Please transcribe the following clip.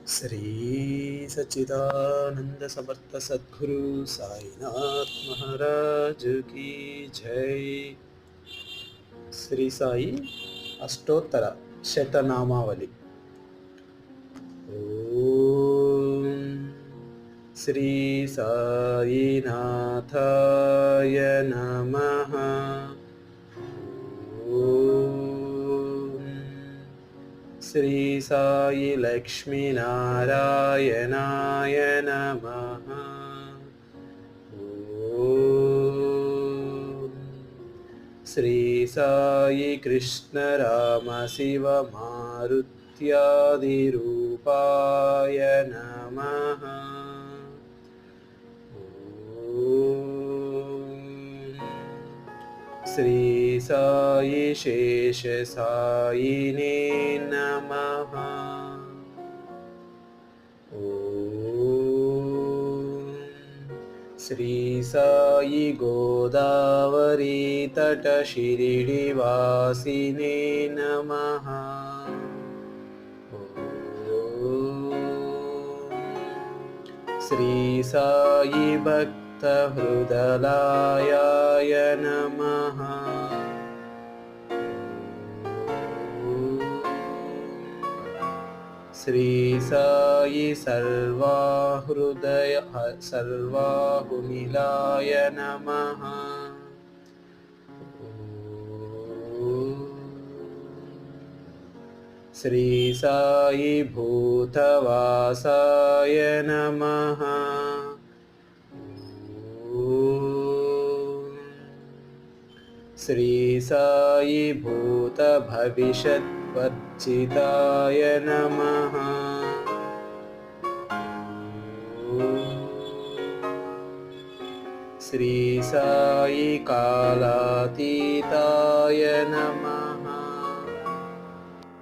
श्री सच्चिदानंद समर्थ सद्गुरु साईनाथ महाराज की जय। श्री साई अष्टोत्तर शतनामावली। ओम श्री साईनाथाय नमः। ओम श्री साई लक्ष्मी नारायणाय नमः। ओम श्री साई कृष्ण राम शिव मारुत्यादिरूपाय नमः। ओम श्री साई शेष साईने नमः। ओम श्री साई गोदावरी तट शिरिडिवासिने नमः। ओम श्री साई भक्त हृदयाय नमः। श्री साई सर्वाहुनिलाय नमः। श्री साई भूतवासाय नमः। श्री साई भूतभविष्यद्वर्जिताय नमः। श्री साई कालातीताय नमः।